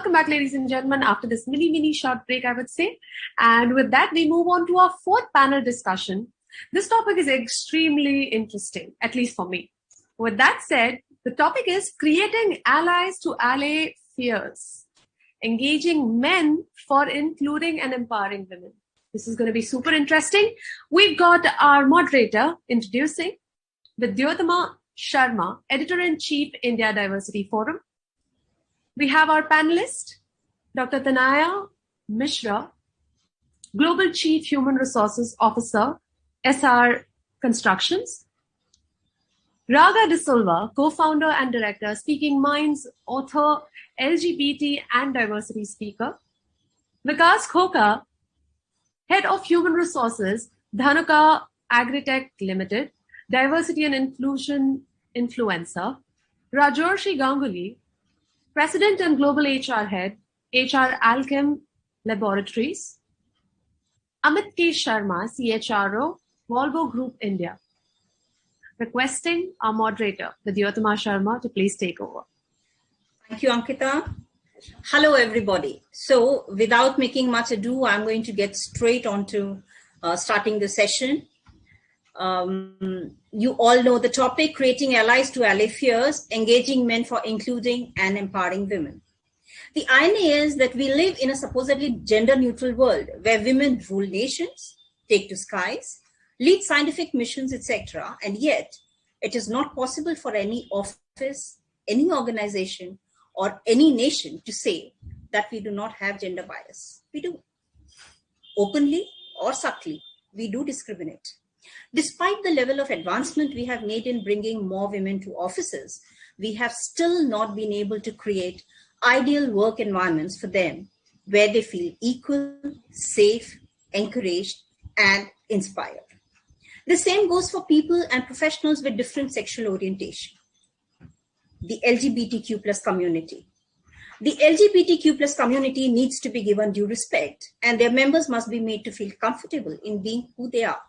welcome back, ladies and gentlemen, after this mini short break, I would say. And with that, we move on to our fourth panel discussion. This topic is extremely interesting, at least for me. With that said, the topic is creating allies to allay fears, engaging men for including and empowering women. This is going to be super interesting. We've got our moderator introducing Vidyottama Sharma, Editor-in-Chief, India Diversity Forum. We have our panelist, Dr. Tanaya Mishra, Global Chief Human Resources Officer, Essar Constructions. Raga De Silva, co-founder and director, Speaking Minds, author, LGBT and diversity speaker. Viekas, Khokha, head of human resources, Dhanuka Agritech Limited, diversity and inclusion influencer. Rajorshi Ganguli, president and global HR head, HR Alkem Laboratories. Amit Sharma, CHRO, Volvo Group India. Requesting our moderator, Vidyottama Sharma, to please take over. Thank you, Ankita. Hello, everybody. So without making much ado, I'm going to get straight on to starting the session. You all know the topic, creating allies to allay fears, engaging men for including and empowering women. The irony is that we live in a supposedly gender-neutral world where women rule nations, take to skies, lead scientific missions, etc. And yet, it is not possible for any office, any organization, or any nation to say that we do not have gender bias. We do. Openly or subtly, we do discriminate. Despite the level of advancement we have made in bringing more women to offices, we have still not been able to create ideal work environments for them where they feel equal, safe, encouraged, and inspired. The same goes for people and professionals with different sexual orientation. The LGBTQ plus community. The LGBTQ plus community needs to be given due respect, and their members must be made to feel comfortable in being who they are,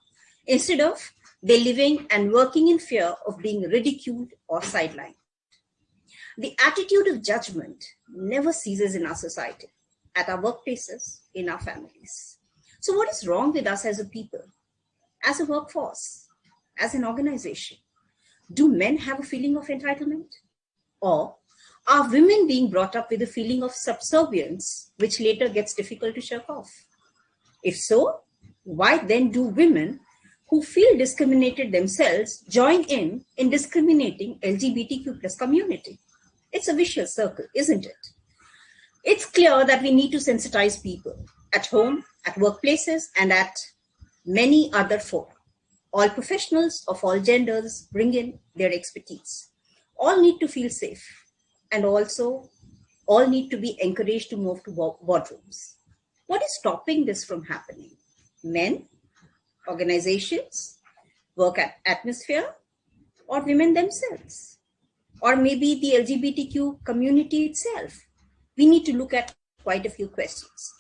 instead of they living and working in fear of being ridiculed or sidelined. The attitude of judgment never ceases in our society, at our workplaces, in our families. So what is wrong with us as a people, as a workforce, as an organization? Do men have a feeling of entitlement? Or are women being brought up with a feeling of subservience, which later gets difficult to shake off? If so, why then do women who feel discriminated themselves join in discriminating LGBTQ plus community? It's a vicious circle, isn't it? It's clear that we need to sensitize people at home, at workplaces, and at many other fora. All professionals of all genders bring in their expertise. All need to feel safe, and also all need to be encouraged to move to boardrooms. What is stopping this from happening? Men, organizations, work atmosphere, or women themselves? Or maybe the LGBTQ community itself? We need to look at quite a few questions.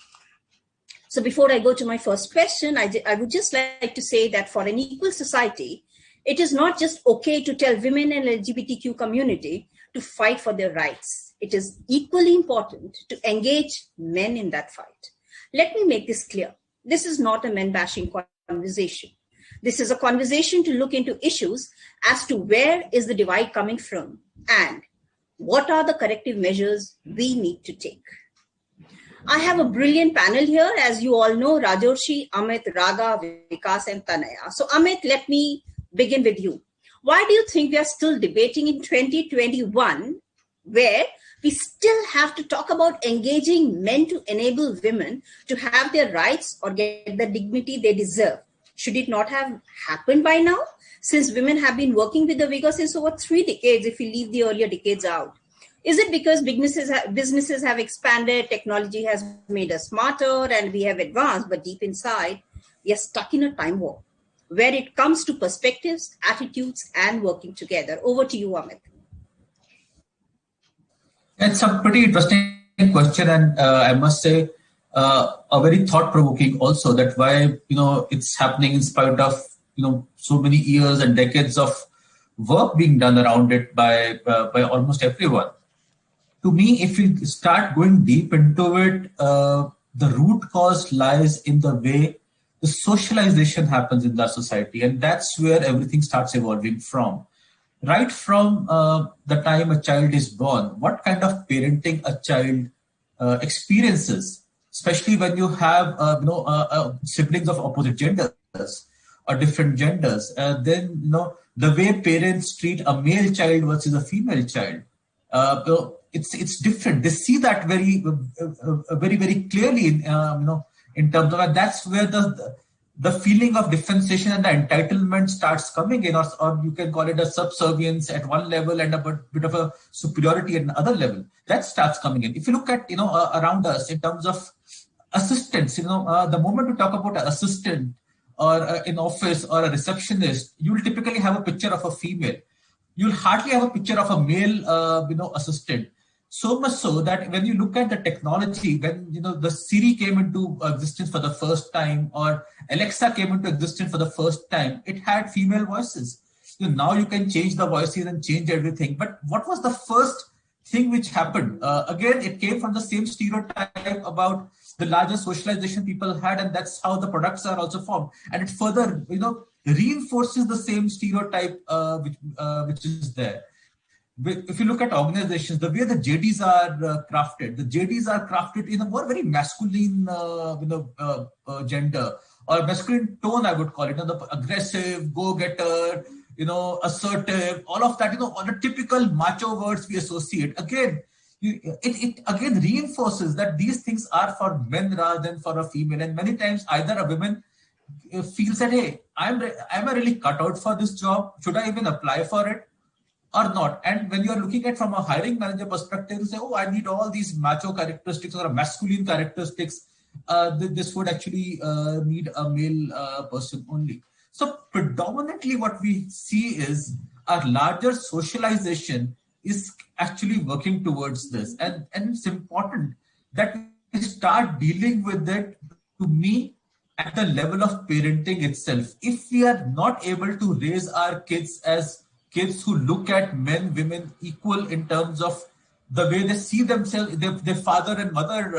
So before I go to my first question, I would just like to say that for an equal society, it is not just okay to tell women and LGBTQ community to fight for their rights. It is equally important to engage men in that fight. Let me make this clear. This is not a men-bashing conversation. This is a conversation to look into issues as to where is the divide coming from and what are the corrective measures we need to take. I have a brilliant panel here. As you all know, Rajorshi, Amit, Raga, Viekas, and Tanaya. So Amit, let me begin with you. Why do you think we are still debating in 2021 where we still have to talk about engaging men to enable women to have their rights or get the dignity they deserve? Should it not have happened by now? Since women have been working with the Viegas since over 3 decades, if we leave the earlier decades out. Is it because businesses have expanded, technology has made us smarter, and we have advanced, but deep inside, we are stuck in a time warp where it comes to perspectives, attitudes, and working together? Over to you, Amit. It's a pretty interesting question, and I must say a very thought-provoking also, that why it's happening in spite of so many years and decades of work being done around it by almost everyone. to me, if we start going deep into it, the root cause lies in the way the socialization happens in the society, and that's where everything starts evolving from. Right from the time a child is born, what kind of parenting a child experiences, especially when you have siblings of opposite genders or different genders, then the way parents treat a male child versus a female child, it's different. They see that very clearly in terms of, and that's where the feeling of differentiation and the entitlement starts coming in, or you can call it a subservience at one level and a bit of a superiority at another level. That starts coming in. If you look at around us in terms of assistants, the moment you talk about an assistant or in office or a receptionist, you will typically have a picture of a female. You'll hardly have a picture of a male, assistant. So much so that when you look at the technology, when the Siri came into existence for the first time, or Alexa came into existence for the first time, it had female voices. Now you can change the voices and change everything. But what was the first thing which happened? Again, it came from the same stereotype about the larger socialization people had, and that's how the products are also formed. And it further, reinforces the same stereotype which is there. If you look at organizations, the way the JDs are crafted, the JDs are crafted in a more very masculine, gender or masculine tone, I would call it. The aggressive, go-getter, assertive, all of that. All the typical macho words we associate. Again, it again reinforces that these things are for men rather than for a female. And many times, either a woman feels that, hey, am I really cut out for this job? Should I even apply for it? Or not. And when you're looking at from a hiring manager perspective, you say, oh, I need all these macho characteristics or masculine characteristics. This would actually need a male person only. So predominantly what we see is our larger socialization is actually working towards this. And it's important that we start dealing with it, to me, at the level of parenting itself. If we are not able to raise our kids as kids who look at men, women equal in terms of the way they see themselves, their father and mother,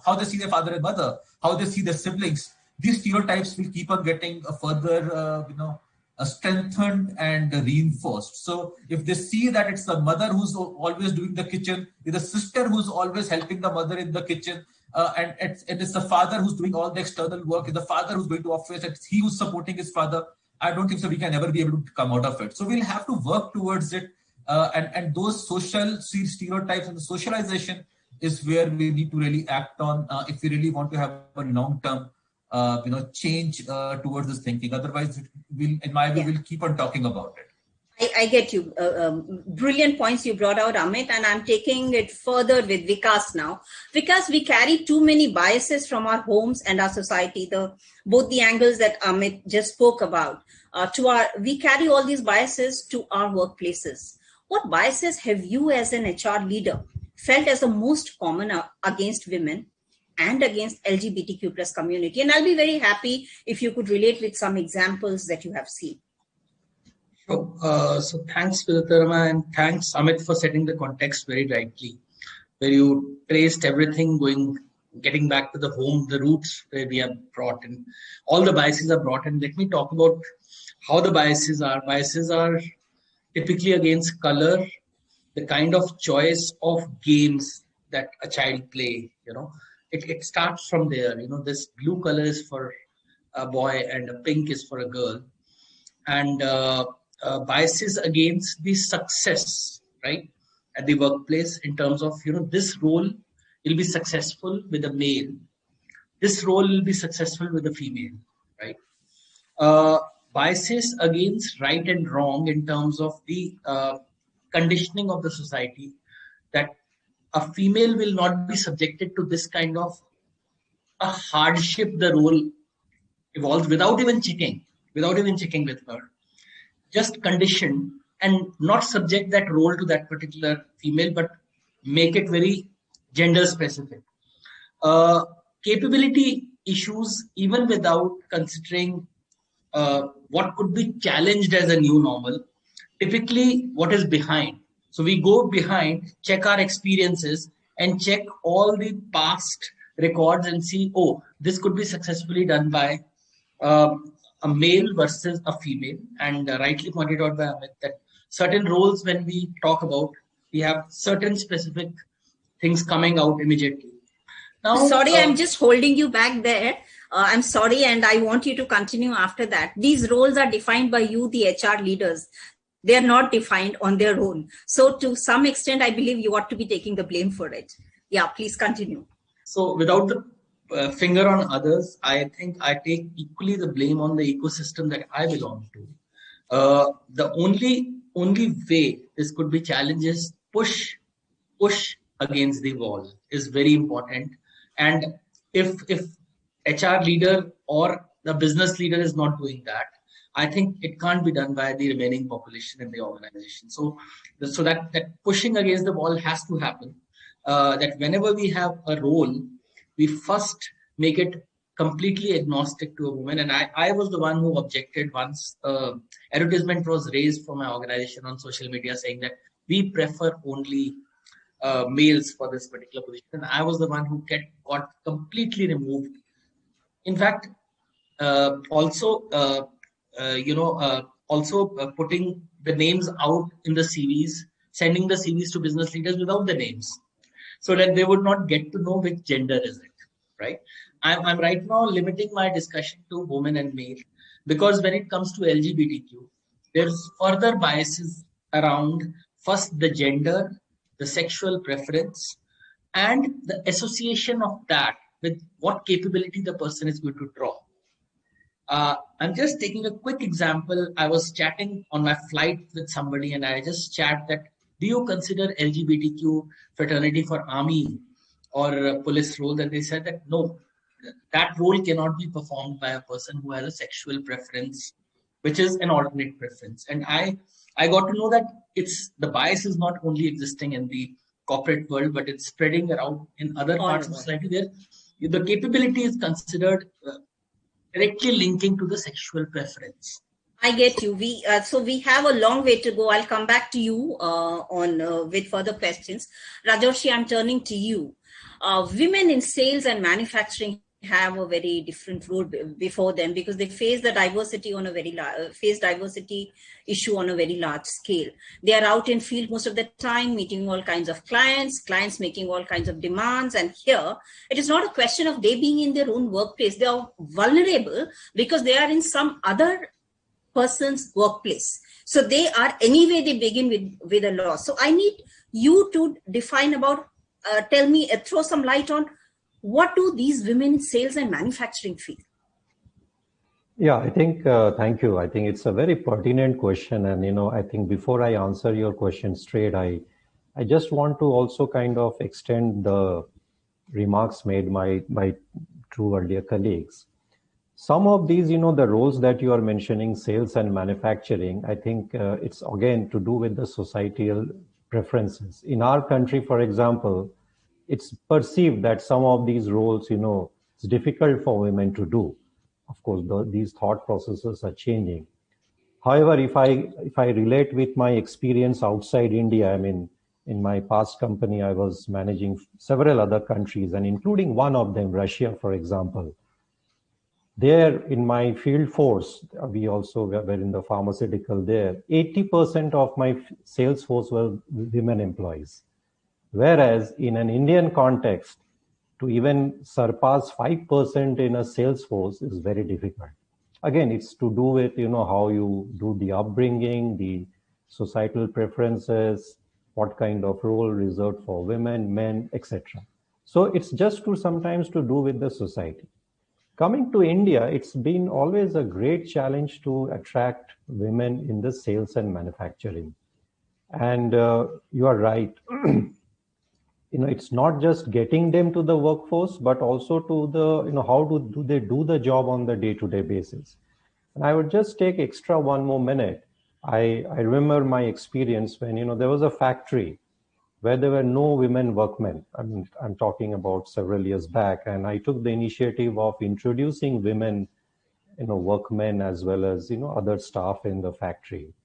how they see their father and mother, how they see their siblings, these stereotypes will keep on getting further, strengthened and reinforced. So if they see that it's the mother who's always doing the kitchen, it's the sister who's always helping the mother in the kitchen, and it's the father who's doing all the external work, it's the father who's going to office, it's he who's supporting his father, I don't think so we can ever be able to come out of it. So we'll have to work towards it. And those social stereotypes and the socialization is where we need to really act on if we really want to have a long-term change towards this thinking. Otherwise, in my view, we'll keep on talking about it. I get you. Brilliant points you brought out, Amit, and I'm taking it further with Viekas now. Because we carry too many biases from our homes and our society, both the angles that Amit just spoke about. We carry all these biases to our workplaces. What biases have you as an HR leader felt as the most common against women and against LGBTQ plus community? And I'll be very happy if you could relate with some examples that you have seen. Sure. So thanks, Vidyottama, and thanks, Amit, for setting the context very rightly, where you traced everything getting back to the home, the roots where we are brought in. All the biases are brought in. Let me talk about how the biases are. Biases are typically against color, the kind of choice of games that a child play. It starts from there. This blue color is for a boy and a pink is for a girl. And biases against the success, right, at the workplace in terms of, this role will be successful with a male. This role will be successful with a female, right? Biases against right and wrong in terms of the conditioning of the society, that a female will not be subjected to this kind of a hardship the role evolves without even checking with her. Just condition and not subject that role to that particular female, but make it very gender specific. Capability issues, even without considering what could be challenged as a new normal. Typically, what is behind? So we go behind, check our experiences, and check all the past records and see, oh, this could be successfully done by a male versus a female. And rightly pointed out by Amit that certain roles, when we talk about, we have certain specific things coming out immediately. Now, sorry, I'm just holding you back there. I'm sorry, and I want you to continue after that. These roles are defined by you, the HR leaders. They are not defined on their own. So to some extent, I believe you ought to be taking the blame for it. Yeah, please continue. So without the finger on others, I think I take equally the blame on the ecosystem that I belong to. The only way this could be challenged is push against the wall is very important. And if HR leader or the business leader is not doing that, I think it can't be done by the remaining population in the organization. So that pushing against the wall has to happen. That whenever we have a role, we first make it completely agnostic to a woman. And I was the one who objected once advertisement was raised from my organization on social media saying that we prefer only males for this particular position. And I was the one who got completely removed. In fact, also putting the names out in the CVs, sending the CVs to business leaders without the names, so that they would not get to know which gender is it, right? I'm right now limiting my discussion to women and male, because when it comes to LGBTQ, there's further biases around first the gender, the sexual preference, and the association of that with what capability the person is going to draw. I'm just taking a quick example. I was chatting on my flight with somebody and I just chat that, do you consider LGBTQ fraternity for army or police role? And they said that no, that role cannot be performed by a person who has a sexual preference, which is an alternate preference. And I got to know that the bias is not only existing in the corporate world, but it's spreading around in other parts of society where the capability is considered directly linking to the sexual preference. I get you. So we have a long way to go. I'll come back to you with further questions. Rajorshi, I'm turning to you. Women in sales and manufacturing have a very different role before them because they face the diversity diversity issue on a very large scale. They are out in field most of the time, meeting all kinds of clients making all kinds of demands. And here, it is not a question of they being in their own workplace. They are vulnerable because they are in some other person's workplace. So they begin with a loss. So I need you to define about, throw some light on what do these women in sales and manufacturing feel? Yeah, I think, thank you. I think it's a very pertinent question. And, I think before I answer your question straight, I just want to also kind of extend the remarks made by two earlier colleagues. Some of these, the roles that you are mentioning, sales and manufacturing, I think it's again to do with the societal preferences. In our country, for example, it's perceived that some of these roles, it's difficult for women to do. Of course, these thought processes are changing. However, if I relate with my experience outside India, I mean, in my past company, I was managing several other countries, and including one of them, Russia, for example. There, in my field force, we also were in the pharmaceutical there. 80% of my sales force were women employees. Whereas in an Indian context, to even surpass 5% in a sales force is very difficult. Again, it's to do with, how you do the upbringing, the societal preferences, what kind of role reserved for women, men, etc. So it's just sometimes to do with the society. Coming to India, it's been always a great challenge to attract women in the sales and manufacturing. And you are right. It's not just getting them to the workforce, but also to the, how do they do the job on the day-to-day basis. And I would just take extra one more minute. I remember my experience when, there was a factory where there were no women workmen. I'm talking about several years back. And I took the initiative of introducing women, workmen as well as, other staff in the factory.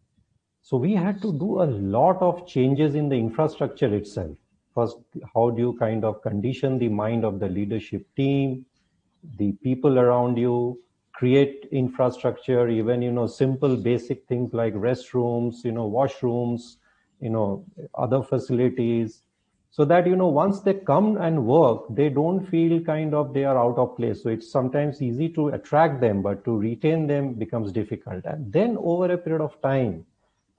So we had to do a lot of changes in the infrastructure itself. First, how do you kind of condition the mind of the leadership team, the people around you, create infrastructure, even, simple basic things like restrooms, washrooms, other facilities, so that, once they come and work, they don't feel kind of they are out of place. So it's sometimes easy to attract them, but to retain them becomes difficult. And then over a period of time,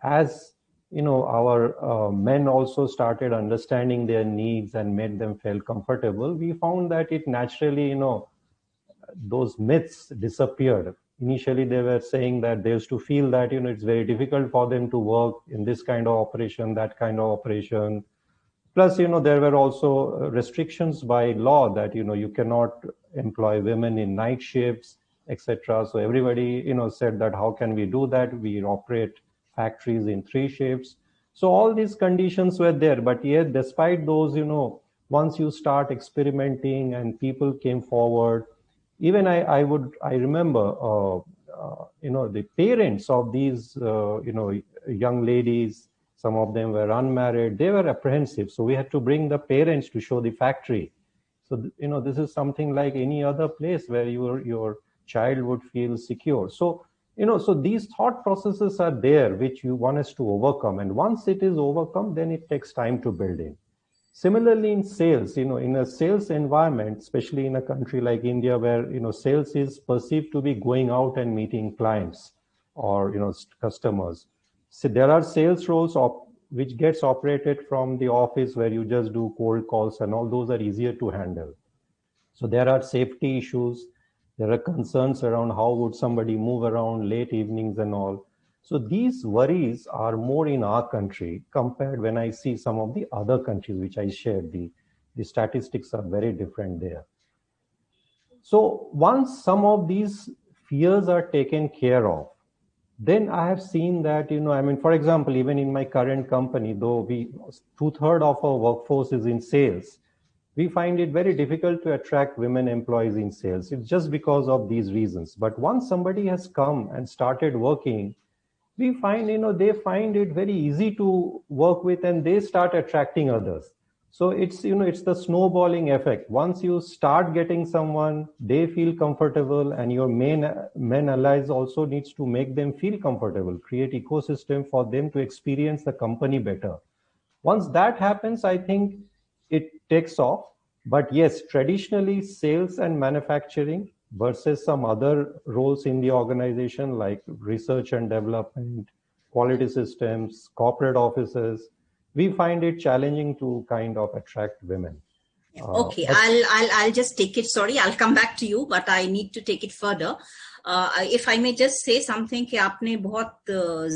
as our men also started understanding their needs and made them feel comfortable, we found that it naturally, those myths disappeared. Initially, they were saying that they used to feel that, it's very difficult for them to work in this kind of operation, that kind of operation. Plus, there were also restrictions by law that, you cannot employ women in night shifts, etc. So everybody, said that how can we do that? We operate factories in 3 shifts. So all these conditions were there, but yet despite those, once you start experimenting and people came forward, even I remember, the parents of these, young ladies, some of them were unmarried, they were apprehensive. So we had to bring the parents to show the factory. So, this is something like any other place where your child would feel secure. So, so these thought processes are there, which you want us to overcome. And once it is overcome, then it takes time to build in. Similarly, in sales, in a sales environment, especially in a country like India, where, sales is perceived to be going out and meeting clients or, customers. So there are sales roles which gets operated from the office where you just do cold calls, and all those are easier to handle. So there are safety issues. There are concerns around how would somebody move around late evenings and all. So these worries are more in our country compared when I see some of the other countries which I shared. The statistics are very different there. So once some of these fears are taken care of, then I have seen that, for example, even in my current company, though 2/3 of our workforce is in sales, we find it very difficult to attract women employees in sales. It's just because of these reasons. But once somebody has come and started working, we find, they find it very easy to work with, and they start attracting others. So it's, it's the snowballing effect. Once you start getting someone, they feel comfortable, and your men allies also needs to make them feel comfortable, create ecosystem for them to experience the company better. Once that happens, I think it takes off. But yes, traditionally sales and manufacturing versus some other roles in the organization like research and development, quality systems, corporate offices, we find it challenging to kind of attract women. Okay, I'll just take it. Sorry, I'll come back to you, but I need to take it further. If I may just say something कि आपने बहुत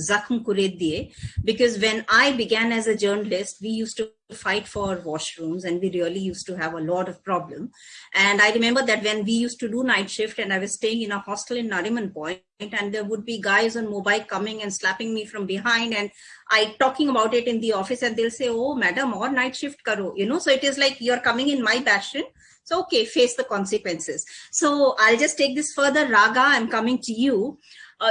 ज़ख्म कुरेद दिए, because when I began as a journalist, we used to fight for washrooms, and we really used to have a lot of problem. And I remember that when we used to do night shift, and I was staying in a hostel in Nariman Point, and there would be guys on mobile coming and slapping me from behind, and I talking about it in the office, and they'll say, "Oh, madam, or night shift karo," So it is like you're coming in my bastion. So, okay, face the consequences. So I'll just take this further. Raga, I'm coming to you.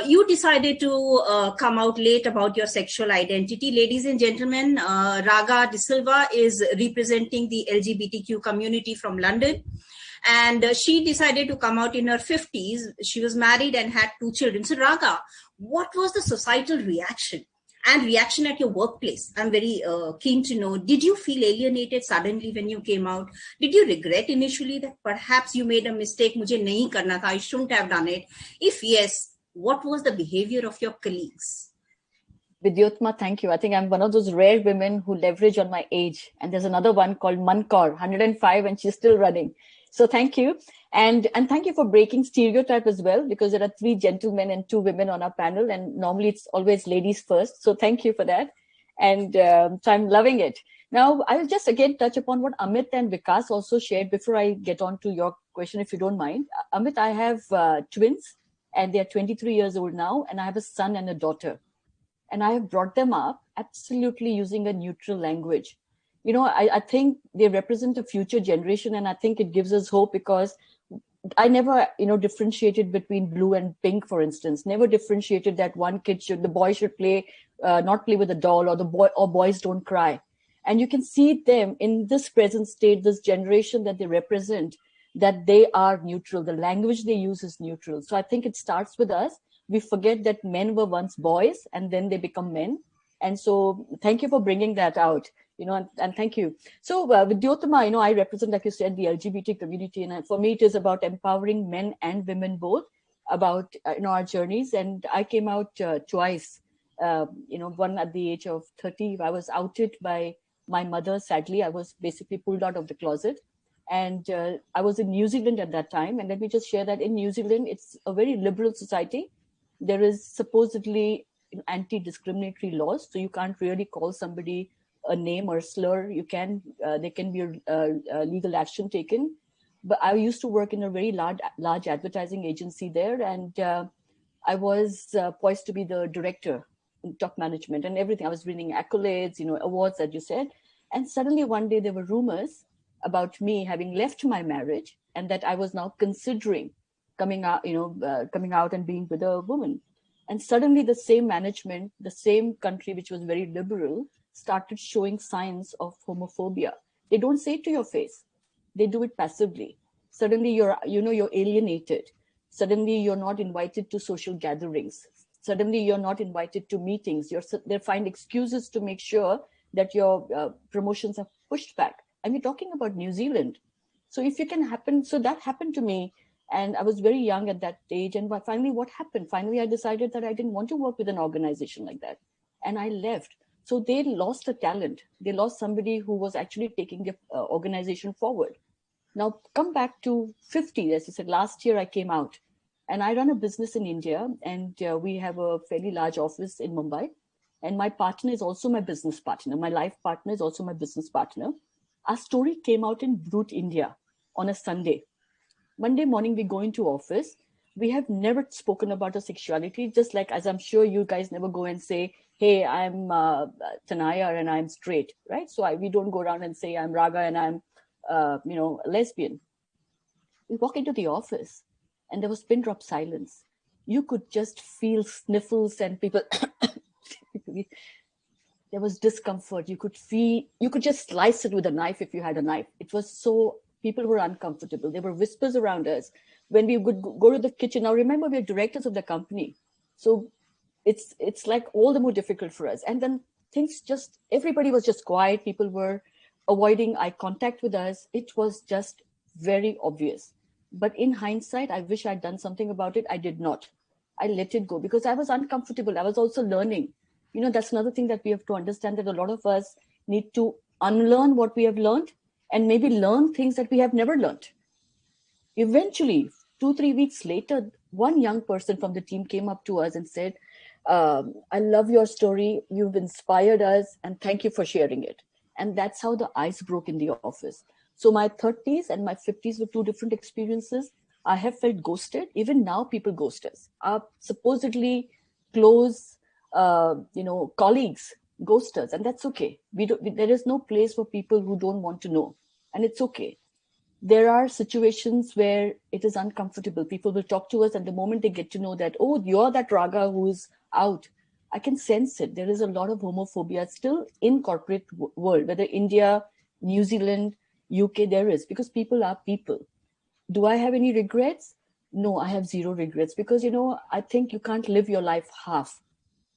You decided to come out late about your sexual identity. Ladies and gentlemen, Raga De Silva is representing the LGBTQ community from London. And she decided to come out in her 50s. She was married and had 2 children. So Raga, what was the societal reaction? And reaction at your workplace? I'm very keen to know. Did you feel alienated suddenly when you came out? Did you regret initially that perhaps you made a mistake? Mujhe nahi karna tha, I shouldn't have done it. If yes, what was the behavior of your colleagues? Vidyottama, thank you. I think I'm one of those rare women who leverage on my age. And there's another one called Mankar, 105, and she's still running. So thank you. And thank you for breaking stereotype as well, because there are 3 gentlemen and 2 women on our panel, and normally it's always ladies first. So thank you for that. And so I'm loving it. Now, I'll just again touch upon what Amit and Viekas also shared before I get on to your question, if you don't mind. Amit, I have twins, and they're 23 years old now, and I have a son and a daughter. And I have brought them up absolutely using a neutral language. I think they represent a future generation, and I think it gives us hope, because I never, differentiated between blue and pink, for instance. Never differentiated that the boy should not play with a doll, or boys don't cry. And you can see them in this present state, this generation that they represent, that they are neutral. The language they use is neutral. So I think it starts with us. We forget that men were once boys and then they become men. And so thank you for bringing that out, and thank you. So Vidyottama, I represent, like you said, the LGBT community. And for me, it is about empowering men and women both about, our journeys. And I came out twice, one at the age of 30. I was outed by my mother. Sadly, I was basically pulled out of the closet. And I was in New Zealand at that time. And let me just share that in New Zealand, it's a very liberal society. There is supposedly anti-discriminatory laws. So you can't really call somebody a name or a slur. There can be a legal action taken. But I used to work in a very large advertising agency there. And I was poised to be the director in top management and everything. I was winning accolades, awards, as you said. And suddenly one day there were rumors about me having left my marriage and that I was now considering coming out and being with a woman. And suddenly the same management, the same country, which was very liberal, started showing signs of homophobia. They don't say it to your face. They do it passively. Suddenly you're alienated. Suddenly you're not invited to social gatherings. Suddenly you're not invited to meetings. They find excuses to make sure that your promotions are pushed back. And we're talking about New Zealand. So that happened to me. And I was very young at that age. And finally, what happened? Finally, I decided that I didn't want to work with an organization like that. And I left. So they lost a talent. They lost somebody who was actually taking the organization forward. Now, come back to 50. As you said, last year I came out. And I run a business in India. And we have a fairly large office in Mumbai. And my partner is also my business partner. My life partner is also my business partner. Our story came out in Brute, India on a Sunday. Monday morning, we go into office. We have never spoken about our sexuality, just like as I'm sure you guys never go and say, hey, I'm Tanaya and I'm straight, right? So we don't go around and say I'm Raga and I'm, a lesbian. We walk into the office and there was pin drop silence. You could just feel sniffles and people... There was discomfort. You could just slice it with a knife if you had a knife. It was so, people were uncomfortable. There were whispers around us. When we would go to the kitchen, now remember, we're directors of the company. So it's like all the more difficult for us. And then everybody was just quiet. People were avoiding eye contact with us. It was just very obvious. But in hindsight, I wish I'd done something about it. I did not. I let it go because I was uncomfortable. I was also learning. That's another thing that we have to understand, that a lot of us need to unlearn what we have learned and maybe learn things that we have never learned. Eventually, 2-3 weeks later, one young person from the team came up to us and said, I love your story. You've inspired us and thank you for sharing it. And that's how the ice broke in the office. So my 30s and my 50s were two different experiences. I have felt ghosted. Even now, people ghost us. Our supposedly close colleagues ghost us, and that's okay. There is no place for people who don't want to know, and it's okay. There are situations where it is uncomfortable. People will talk to us, and the moment they get to know that, oh, you're that Raga who's out, I can sense it. There is a lot of homophobia still in corporate world, whether India, New Zealand, UK, there is, because people are people. Do I have any regrets? No, I have zero regrets because, I think you can't live your life half.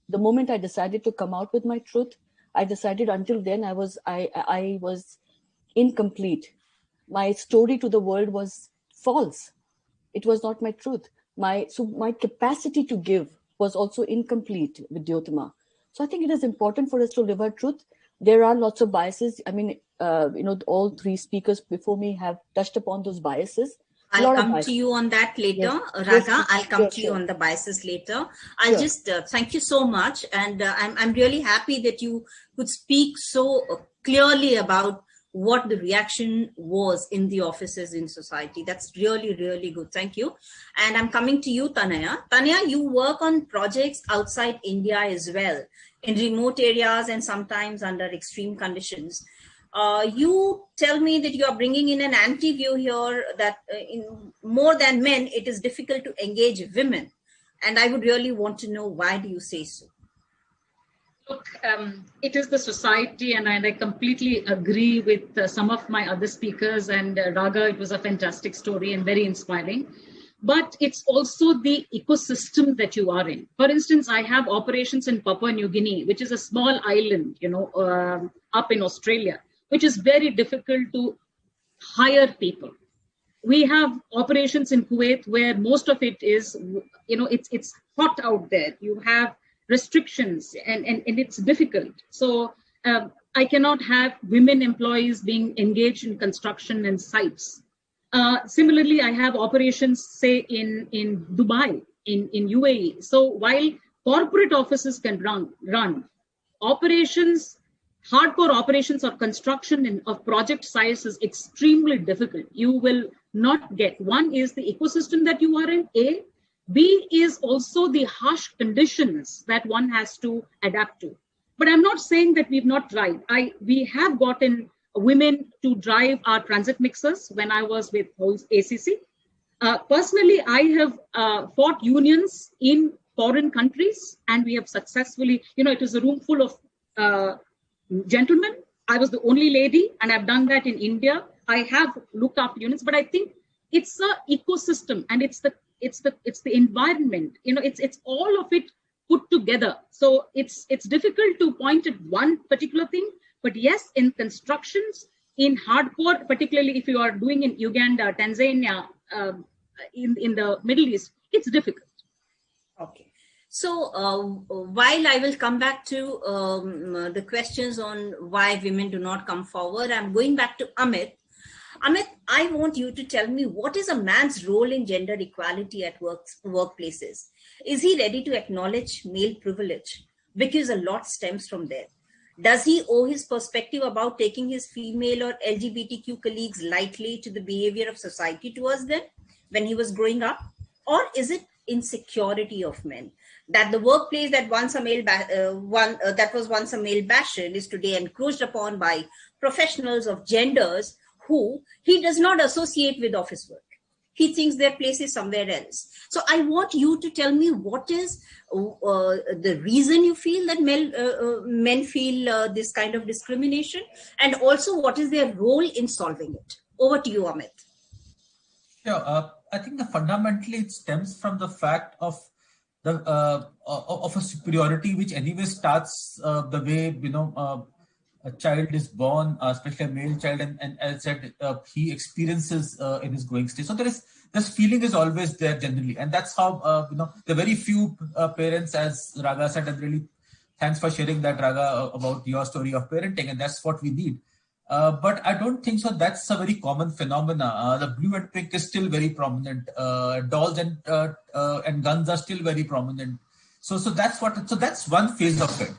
The moment I decided to come out with my truth, I decided until then I was incomplete. My story to the world was false. It was not my truth. My capacity to give was also incomplete, Vidyottama. So I think it is important for us to live our truth. There are lots of biases. I mean, all three speakers before me have touched upon those biases. I'll come to you on that later, yes. Raga. Yes. I'll come to you on the biases later. I'll just thank you so much. And I'm really happy that you could speak so clearly about what the reaction was in the offices in society. That's really, really good. Thank you. And I'm coming to you, Tanaya. Tanaya, you work on projects outside India as well, in remote areas and sometimes under extreme conditions. You tell me that you are bringing in an anti-view here that in more than men, it is difficult to engage women. And I would really want to know, why do you say so? Look, it is the society, and I completely agree with some of my other speakers. And Raga, it was a fantastic story and very inspiring. But it's also the ecosystem that you are in. For instance, I have operations in Papua New Guinea, which is a small island, up in Australia, which is very difficult to hire people. We have operations in Kuwait where most of it is, it's hot out there. You have restrictions and it's difficult. So I cannot have women employees being engaged in construction and sites. Similarly, I have operations, say, in Dubai, in UAE. So while corporate offices can run operations, hardcore operations or construction of project size is extremely difficult. You will not get. One is the ecosystem that you are in, A. B is also the harsh conditions that one has to adapt to. But I'm not saying that we've not tried. We have gotten women to drive our transit mixers when I was with ACC. Personally, I have fought unions in foreign countries, and we have successfully, it was a room full of gentlemen. I was the only lady, and I've done that in India. I have looked after unions, but I think it's an ecosystem, and it's the environment. It's all of it put together. So it's difficult to point at one particular thing. But yes, in constructions, in hardcore, particularly if you are doing in Uganda, Tanzania, in the Middle East, it's difficult. Okay. So while I will come back to the questions on why women do not come forward, I'm going back to Amit. Amit, I want you to tell me, what is a man's role in gender equality at workplaces? Is he ready to acknowledge male privilege? Because a lot stems from there. Does he owe his perspective about taking his female or LGBTQ colleagues lightly to the behavior of society towards them when he was growing up? Or is it insecurity of men that the workplace that was once a male bastion is today encroached upon by professionals of genders who he does not associate with office work? He thinks their place is somewhere else. So I want you to tell me, what is the reason you feel that men feel this kind of discrimination, and also what is their role in solving it? Over to you, Amit. Yeah, I think fundamentally it stems from the fact of a superiority, which anyway starts the way a child is born, especially a male child, and as I said, he experiences in his growing stage. So this feeling is always there generally, and that's how the very few parents, as Raga said, and really thanks for sharing that, Raga, about your story of parenting, and that's what we need. But I don't think so. That's a very common phenomena. The blue and pink is still very prominent. Dolls and guns are still very prominent. So that's one phase of it.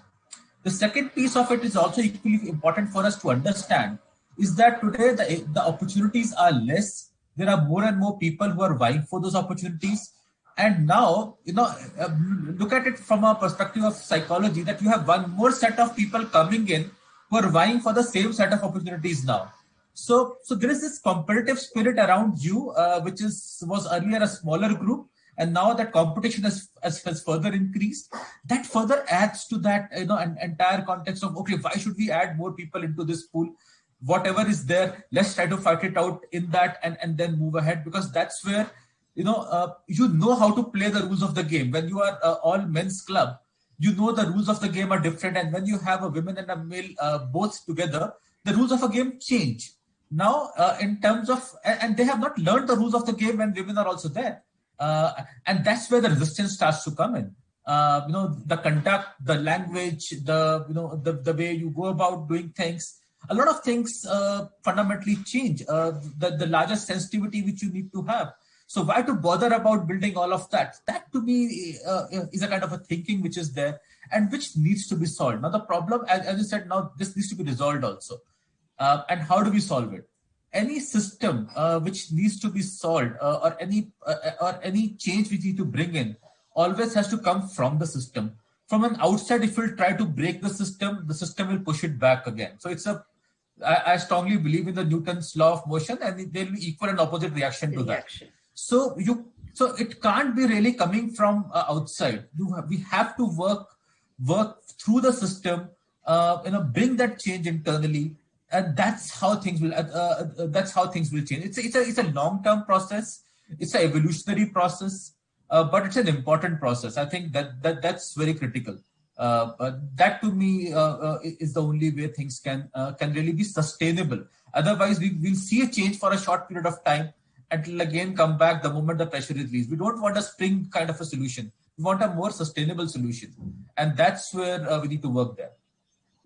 The second piece of it is also equally important for us to understand, is that today the opportunities are less. There are more and more people who are vying for those opportunities. And now, look at it from a perspective of psychology, that you have one more set of people coming in who are vying for the same set of opportunities now. So there is this competitive spirit around you, which was earlier a smaller group. And now that competition has further increased, that further adds to that an entire context of, okay, why should we add more people into this pool? Whatever is there, let's try to fight it out in that and then move ahead, because that's where you know how to play the rules of the game. When you are all men's club, the rules of the game are different, and when you have a women and a male both together, the rules of a game change. Now, in terms of, and they have not learned the rules of the game when women are also there. And that's where the resistance starts to come in. The conduct, the language, the way you go about doing things. A lot of things fundamentally change. The larger sensitivity which you need to have. So why to bother about building all of that? That to me is a kind of a thinking which is there and which needs to be solved. Now the problem, as you said, now this needs to be resolved also. And how do we solve it? Any system which needs to be solved or any change we need to bring in always has to come from the system. From an outside, if we'll try to break the system will push it back again. So it's a I strongly believe in the Newton's law of motion, and there will be equal and opposite reaction to that. So it can't be really coming from outside. We have to work through the system, bring that change internally, and that's how things will change. It's a long-term process. It's an evolutionary process, but it's an important process. I think that's very critical. That to me is the only way things can really be sustainable. Otherwise, we'll see a change for a short period of time and it'll again come back the moment the pressure is released. We don't want a spring kind of a solution. We want a more sustainable solution, and that's where we need to work there.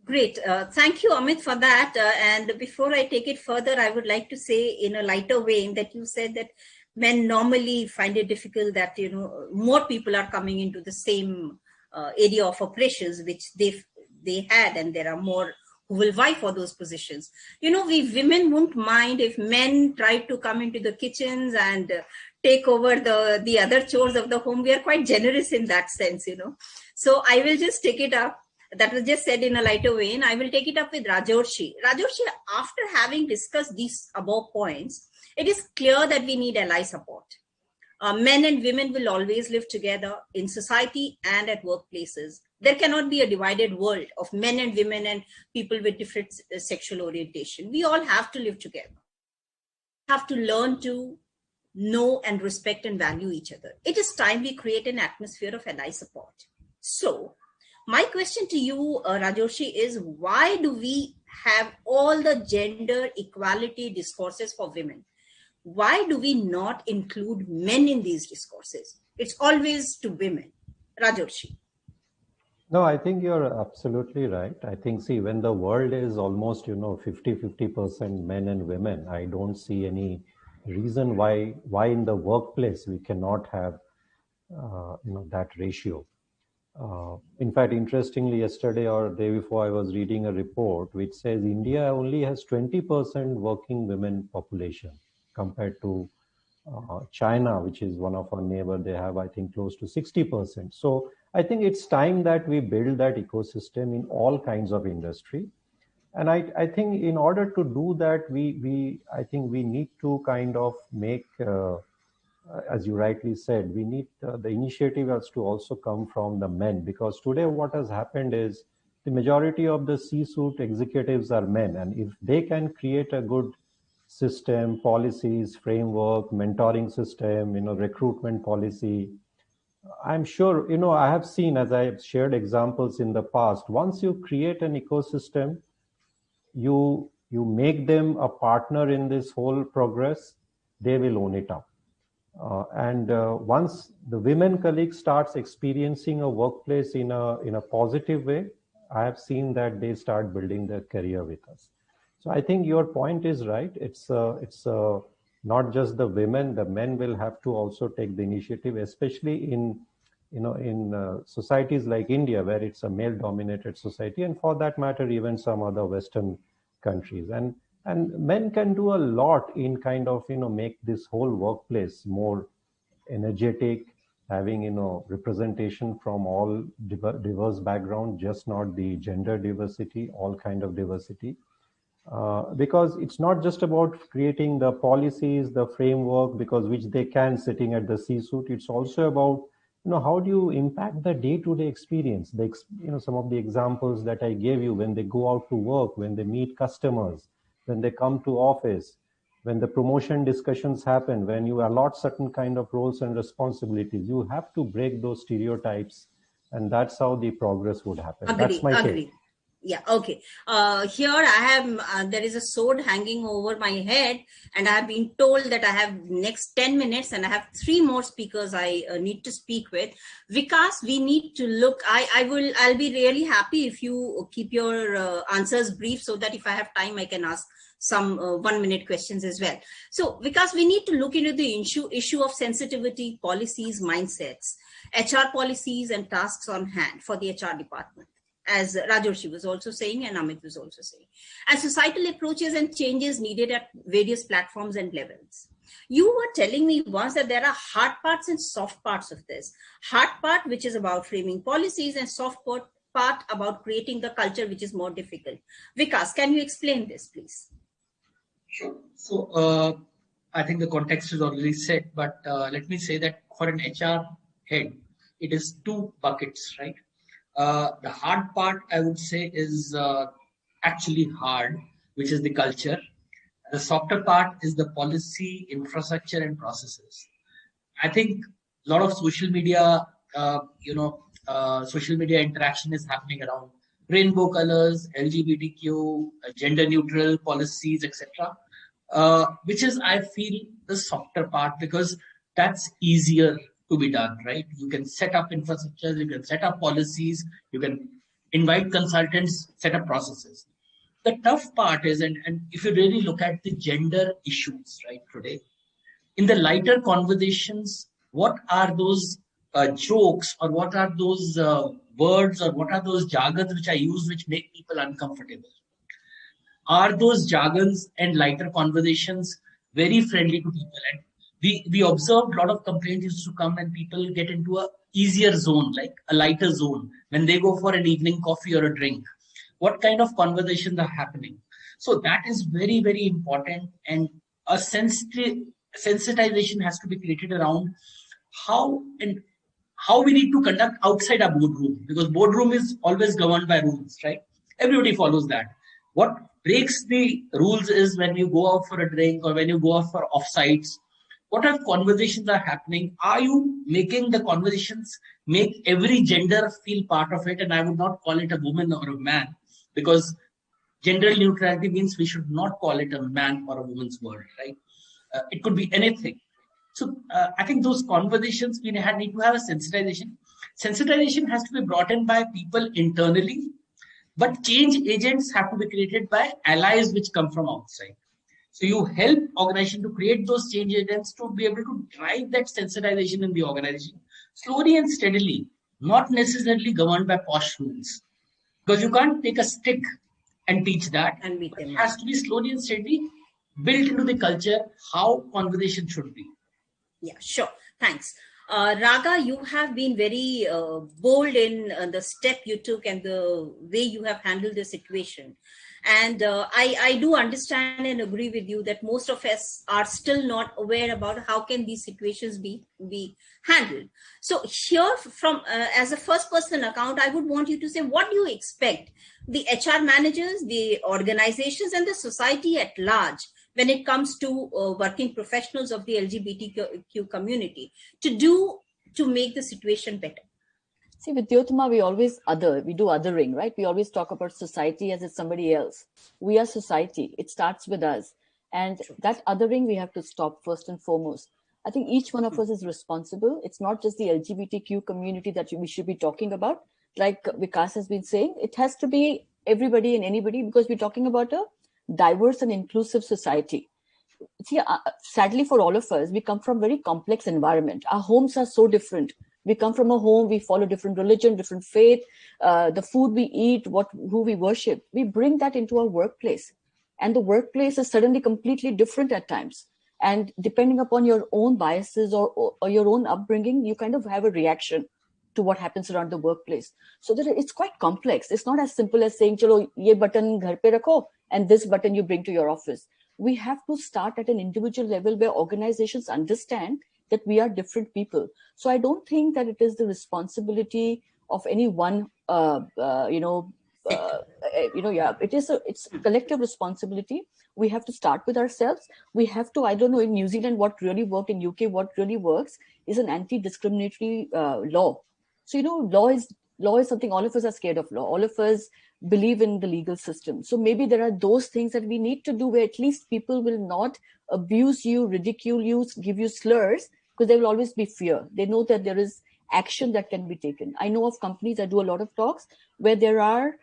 Great. Thank you, Amit, for that. And before I take it further, I would like to say in a lighter vein that you said that men normally find it difficult that, more people are coming into the same area of operations which they had, and there are more who will vie for those positions. We women won't mind if men try to come into the kitchens and take over the other chores of the home. We are quite generous in that sense, So I will just take it up. That was just said in a lighter vein. I will take it up with Rajorshi. Rajorshi, after having discussed these above points, it is clear that we need ally support. Men and women will always live together in society and at workplaces. There cannot be a divided world of men and women and people with different sexual orientation. We all have to live together. We have to learn to know and respect and value each other. It is time we create an atmosphere of ally support. So, my question to you, Rajorshi, is why do we have all the gender equality discourses for women? Why do we not include men in these discourses? It's always to women. Rajorshi. No, I think you're absolutely right. I think, when the world is almost, 50% men and women, I don't see any reason why in the workplace we cannot have, that ratio. In fact, interestingly, yesterday or day before, I was reading a report which says India only has 20% working women population compared to China, which is one of our neighbors. They have, I think, close to 60%. So I think it's time that we build that ecosystem in all kinds of industry. And I think in order to do that, I think we need to kind of make, as you rightly said, we need the initiative has to also come from the men, because today what has happened is the majority of the C-suite executives are men, and if they can create a good system, policies, framework, mentoring system, recruitment policy, I'm sure, I have seen, as I have shared examples in the past, once you create an ecosystem, you make them a partner in this whole progress, they will own it up. And once the women colleague starts experiencing a workplace in a positive way, I have seen that they start building their career with us. So I think your point is right. It's not just the women; the men will have to also take the initiative, especially in societies like India, where it's a male-dominated society, and for that matter, even some other Western countries. And men can do a lot in kind of, make this whole workplace more energetic, having, representation from all diverse background, just not the gender diversity, all kind of diversity. Because it's not just about creating the policies, the framework, because which they can sitting at the C-suite. It's also about, how do you impact the day-to-day experience? Some of the examples that I gave you, when they go out to work, when they meet customers, when they come to office, when the promotion discussions happen, when you allot certain kind of roles and responsibilities, you have to break those stereotypes, and that's how the progress would happen. That's my take. Yeah, okay. Here I have, there is a sword hanging over my head, and I have been told that I have next 10 minutes and I have 3 more speakers I need to speak with. Viekas, we need to look, I'll be really happy if you keep your answers brief, so that if I have time, I can ask some 1-minute questions as well. So Viekas, we need to look into the issue of sensitivity, policies, mindsets, HR policies and tasks on hand for the HR department, as Rajorshi was also saying and Amit was also saying, and societal approaches and changes needed at various platforms and levels. You were telling me once that there are hard parts and soft parts of this. Hard part, which is about framing policies, and soft part, part about creating the culture which is more difficult. Viekas, can you explain this, please? Sure. So I think the context is already set, but let me say that for an HR head, it is two buckets, right? The hard part, I would say, is actually hard, which is the culture. The softer part is the policy, infrastructure, and processes. I think a lot of social media, social media interaction is happening around rainbow colors, LGBTQ, gender neutral policies, etc. Which is, I feel, the softer part because that's easier to be done, right? You can set up infrastructures, you can set up policies, you can invite consultants, set up processes. The tough part is, and if you really look at the gender issues, right, today, in the lighter conversations, what are those jokes or what are those words or what are those jargons which I use which make people uncomfortable? Are those jargons and lighter conversations very friendly to people? And we observed a lot of complaints used to come and people get into a easier zone, like a lighter zone, when they go for an evening coffee or a drink. What kind of conversations are happening? So that is very, very important, and a sensitization has to be created around how we need to conduct outside our boardroom, because boardroom is always governed by rules, right? Everybody follows that. What breaks the rules is when you go out for a drink or when you go out for offsites. What are conversations are happening? Are you making the conversations make every gender feel part of it? And I would not call it a woman or a man, because gender neutrality means we should not call it a man or a woman's world, right? It could be anything. So I think those conversations, we need to have a sensitization. Sensitization has to be brought in by people internally, but change agents have to be created by allies which come from outside. So you help organization to create those change agents to be able to drive that sensitization in the organization slowly and steadily, not necessarily governed by posh rules. Because you can't take a stick and teach that. And meet them. It has to be slowly and steadily built into the culture how conversation should be. Yeah, sure. Thanks. Raga, you have been very bold in the step you took and the way you have handled the situation. And I do understand and agree with you that most of us are still not aware about how can these situations be handled. So here from as a first person account, I would want you to say, what do you expect the HR managers, the organizations and the society at large when it comes to working professionals of the LGBTQ community to do to make the situation better? See, with Vidyottama, we always we do othering, right? We always talk about society as it's somebody else. We are society. It starts with us. And that othering we have to stop first and foremost. I think each one of us is responsible. It's not just the LGBTQ community that we should be talking about. Like Viekas has been saying, it has to be everybody and anybody, because we're talking about a diverse and inclusive society. See, sadly for all of us, we come from very complex environment. Our homes are so different. We come from a home, we follow different religion, different faith, the food we eat, who we worship. We bring that into our workplace. And the workplace is suddenly completely different at times. And depending upon your own biases or your own upbringing, you kind of have a reaction to what happens around the workplace. So that it's quite complex. It's not as simple as saying, chalo, ye button ghar pe rakho, and this button you bring to your office. We have to start at an individual level where organizations understand that we are different people. So I don't think that it is the responsibility of any one, it's a collective responsibility. We have to start with ourselves. We have to, I don't know, in New Zealand, what really worked, in UK, what really works is an anti-discriminatory law. So, law is something all of us are scared of law. All of us believe in the legal system. So maybe there are those things that we need to do where at least people will not abuse you, ridicule you, give you slurs, because there will always be fear. They know that there is action that can be taken. I know of companies that do a lot of talks where there are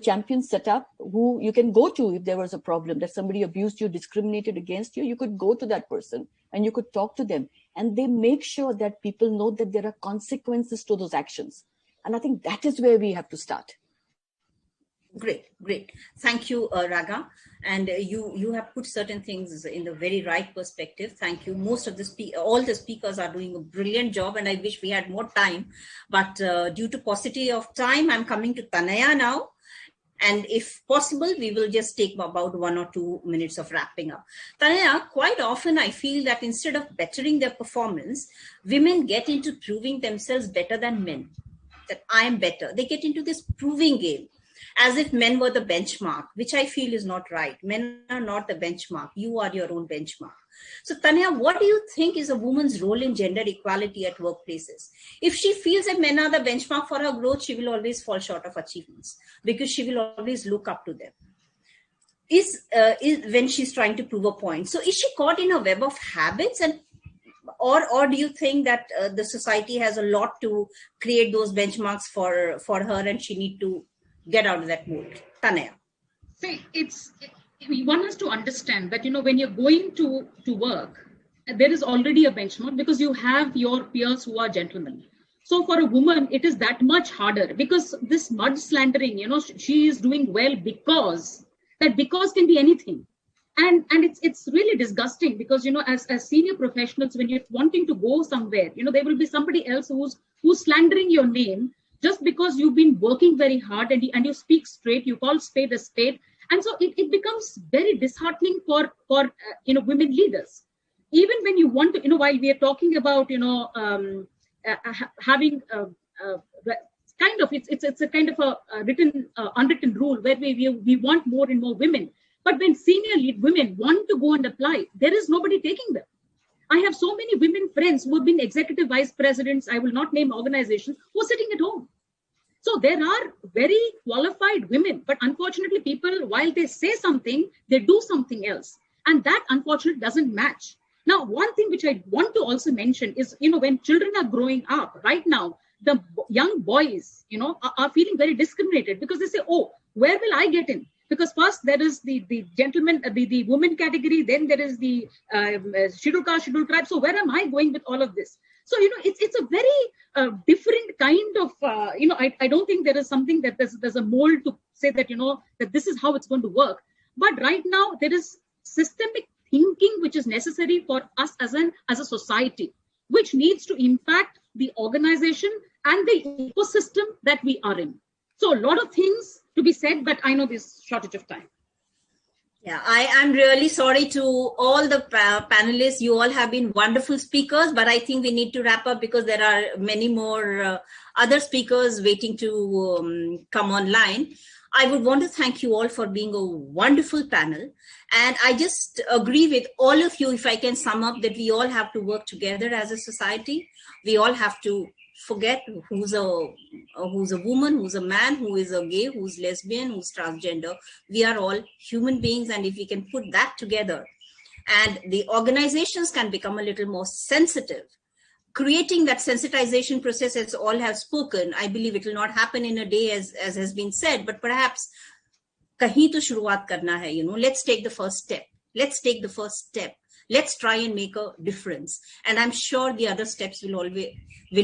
champions set up who you can go to if there was a problem, that somebody abused you, discriminated against you. You could go to that person and you could talk to them. And they make sure that people know that there are consequences to those actions. And I think that is where we have to start. Great. Thank you, Raga. And you have put certain things in the very right perspective. Thank you. Most of all the speakers are doing a brilliant job, and I wish we had more time. But due to paucity of time, I'm coming to Tanaya now. And if possible, we will just take about 1 or 2 minutes of wrapping up. Tanaya, quite often I feel that instead of bettering their performance, women get into proving themselves better than men. That I am better. They get into this proving game, as if men were the benchmark, which I feel is not right. Men are not the benchmark. You are your own benchmark. So Tanaya, what do you think is a woman's role in gender equality at workplaces? If she feels that men are the benchmark for her growth, she will always fall short of achievements because she will always look up to them. Is when she's trying to prove a point. So is she caught in a web of habits, and or do you think that the society has a lot to create those benchmarks for her, and she need to get out of that mood? Tanaya. See, one has to understand that, when you're going to work, there is already a benchmark because you have your peers who are gentlemen. So for a woman, it is that much harder because this mud slandering, she is doing well because can be anything. And it's really disgusting because, as senior professionals, when you're wanting to go somewhere, there will be somebody else who's slandering your name just because you've been working very hard and you speak straight, you call spade a spade. And so it becomes very disheartening for women leaders. Even when you want to, while we are talking about, having kind of, it's a kind of a written, unwritten rule where we want more and more women. But when senior lead women want to go and apply, there is nobody taking them. I have so many women friends who have been executive vice presidents, I will not name organizations, who are sitting at home. So there are very qualified women, but unfortunately people, while they say something, they do something else. And that unfortunately doesn't match. Now, one thing which I want to also mention is, when children are growing up right now, the young boys, are feeling very discriminated because they say, oh, where will I get in? Because first there is the gentleman, the woman category, then there is the scheduled tribe. So where am I going with all of this? So, it's a very different kind of, I don't think there is something that there's a mold to say that, that this is how it's going to work. But right now there is systemic thinking which is necessary for us as a society, which needs to impact the organization and the ecosystem that we are in. So a lot of things to be said, but I know there's shortage of time. Yeah, I am really sorry to all the panelists. You all have been wonderful speakers, but I think we need to wrap up because there are many more other speakers waiting to come online. I would want to thank you all for being a wonderful panel. And I just agree with all of you, if I can sum up, that we all have to work together as a society. We all have to forget who's a woman, who's a man, who is a gay, who's lesbian, who's transgender. We are all human beings, and if we can put that together and the organizations can become a little more sensitive, creating that sensitization process, as all have spoken, I believe it will not happen in a day, as has been said, but perhaps kahin to shuruaat karna hai, let's take the first step. Let's try and make a difference. And I'm sure the other steps will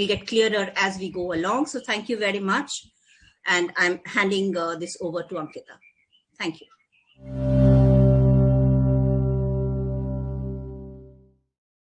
get clearer as we go along. So thank you very much. And I'm handing this over to Ankita. Thank you.